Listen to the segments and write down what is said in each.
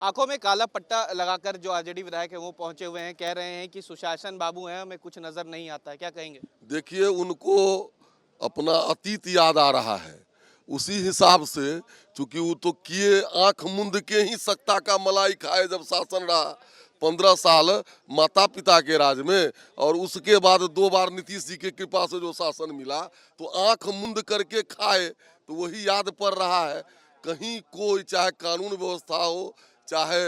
आंखों में काला पट्टा लगाकर जो आरजेडी विधायक है वो पहुंचे हुए हैं, कह रहे हैं कि सुशासन बाबू हैं, हमें कुछ नजर नहीं आता है। क्या कहेंगे? देखिए, उनको अपना अतीत याद आ रहा है। उसी हिसाब से चूंकि वो तो किए आंख मूंद के ही सत्ता का मलाई खाए जब शासन रहा 15 साल माता पिता के राज में, और उसके बाद 2 बार नीतीश जी की कृपा से जो शासन मिला तो आंख मूंद करके खाए, तो वही याद पड़ रहा है। कहीं कोई चाहे कानून व्यवस्था हो, चाहे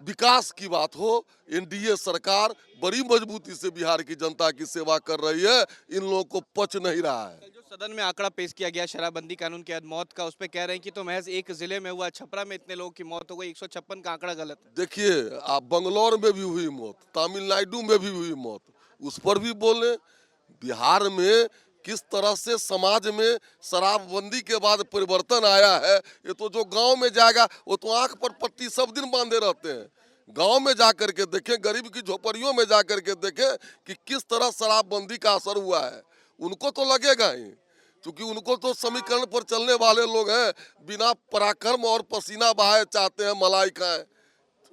विकास की बात हो, एनडीए सरकार बड़ी मजबूती से बिहार की जनता की सेवा कर रही है। इन लोगों को पच नहीं रहा है। कल जो सदन में आंकड़ा पेश किया गया शराबबंदी कानून के मौत का, उस पर कह रहे हैं कि तो महज एक जिले में हुआ, छपरा में इतने लोगों की मौत हो गई, 156 का आंकड़ा गलत है। देखिए, आप बंगलौर में भी हुई मौत, तमिलनाडु में भी हुई मौत, उस पर भी बोले। बिहार में किस तरह से समाज में शराबबंदी के बाद परिवर्तन आया है, ये तो जो गांव में जाएगा वो तो आंख पर पट्टी सब दिन बांधे रहते हैं। गांव में जाकर के देखें, गरीब की झोपड़ियों में जाकर के देखें कि किस तरह शराबबंदी का असर हुआ है। उनको तो लगेगा ही, क्योंकि उनको तो समीकरण पर चलने वाले लोग हैं। बिना पराक्रम और पसीना बहाए चाहते हैं मलाई खाएं,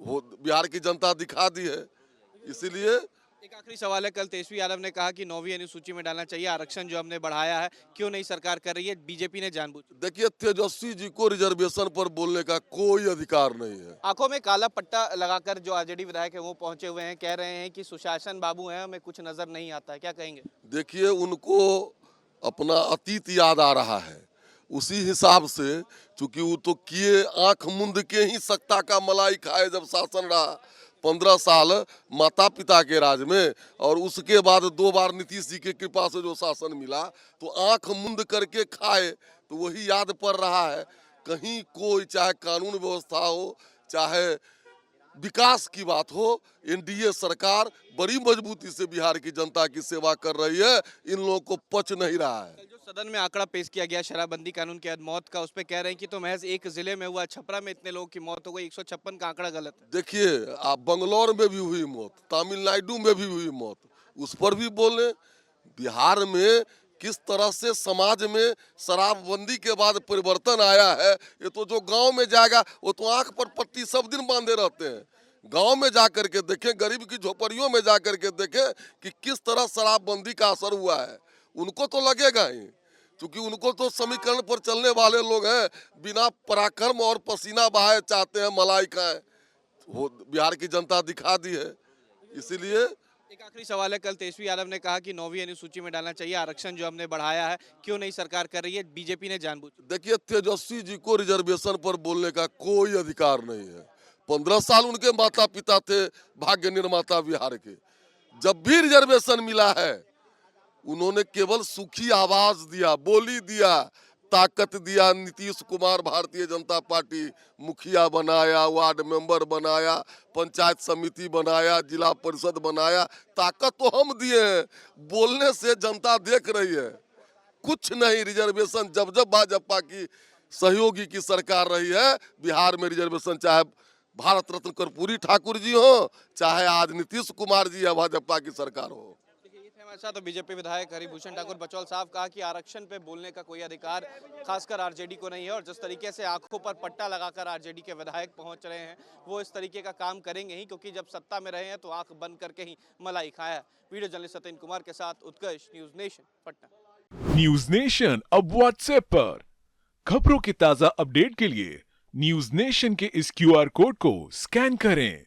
वो बिहार की जनता दिखा दी है। इसीलिए एक आखिरी सवाल है, कल तेजस्वी यादव ने कहा कि 9वीं अनुसूची में डालना चाहिए, आरक्षण जो हमने बढ़ाया है, क्यों नहीं सरकार कर रही है? बीजेपी ने जानबूझ। देखिए, तेजस्वी जी को रिजर्वेशन पर बोलने का कोई अधिकार नहीं है। आंखों में काला पट्टा लगाकर जो आरजेडी विधायक है वो पहुंचे हुए हैं, कह रहे हैं कि सुशासन बाबू हैं, हमें कुछ नजर नहीं आता है। क्या कहेंगे? देखिए, उनको अपना अतीत याद आ रहा है। उसी हिसाब से चूंकि वो तो किए आंख मूंद के ही सत्ता का मलाई खाए जब शासन रहा 15 साल माता पिता के राज में, और उसके बाद 2 बार नीतीश जी की कृपा से जो शासन मिला तो आंख मूंद करके खाए, तो वही याद पड़ रहा है। कहीं कोई चाहे कानून व्यवस्था हो, चाहे विकास की बात हो, एनडीए सरकार बड़ी मजबूती से बिहार की जनता की सेवा कर रही है। इन लोगों को पच नहीं रहा है। कल जो सदन में आंकड़ा पेश किया गया शराबबंदी कानून के मौत का, उस पर कह रहे हैं कि तो महज एक जिले में हुआ, छपरा में इतने लोगों की मौत हो गई, 156 का आंकड़ा गलत है। देखिए, आप बंगलौर में भी हुई मौत, तमिलनाडु में भी हुई मौत, उस पर भी बोले। बिहार में किस तरह से समाज में शराबबंदी के बाद परिवर्तन आया है, ये तो जो गांव में जाएगा वो तो आंख पर पट्टी सब दिन बांधे रहते हैं। गांव में जाकर के देखें, गरीब की झोपड़ियों में जाकर के देखें कि किस तरह शराबबंदी का असर हुआ है। उनको तो लगेगा ही, क्योंकि उनको तो समीकरण पर चलने वाले लोग हैं। बिना पराक्रम और पसीना बहाए चाहते हैं मलाई खाएं, वो बिहार की जनता दिखा दी है। इसीलिए एक आखिरी सवाल है, कल तेजस्वी यादव ने कहा कि 9वीं अनुसूची में डालना चाहिए, आरक्षण जो हमने बढ़ाया है, क्यों नहीं सरकार कर रही है? बीजेपी ने जानबूझ। देखिए, तेजस्वी जी को रिजर्वेशन पर बोलने का कोई अधिकार नहीं है। 15 साल उनके माता पिता थे भाग्य निर्माता बिहार के। जब भी रिजर्वेशन मिला है उन्होंने केवल सुखी आवाज दिया, बोली दिया, ताकत दिया। नीतीश कुमार भारतीय जनता पार्टी मुखिया बनाया, वार्ड मेंबर बनाया, पंचायत समिति बनाया, जिला परिषद बनाया। ताकत तो हम दिए हैं, बोलने से जनता देख रही है। कुछ नहीं, रिजर्वेशन जब जब भाजपा की सहयोगी की सरकार रही है बिहार में रिजर्वेशन, चाहे भारत रत्न कर्पूरी ठाकुर जी हो, चाहे आज नीतीश कुमार जी या भाजपा की सरकार हो। देखिए, ये थे हमारे साथ तो बीजेपी विधायक हरिभूषण ठाकुर बचौल साहब, कहा कि आरक्षण पे बोलने का कोई अधिकार खासकर आरजेडी को नहीं है, और जिस तरीके से आंखों पर पट्टा लगाकर आरजेडी के विधायक पहुंच रहे हैं वो इस तरीके का काम करेंगे ही, क्योंकि जब सत्ता में रहे हैं तो आंख बंद करके ही मलाई खाया है। वीडियो जर्नलिस्ट सत्येंद्र कुमार के साथ Utkarsh, news nation, Patna. News nation अब व्हाट्सएप पर खबरों के ताजा अपडेट के लिए न्यूज नेशन के इस क्यूआर कोड को स्कैन करें।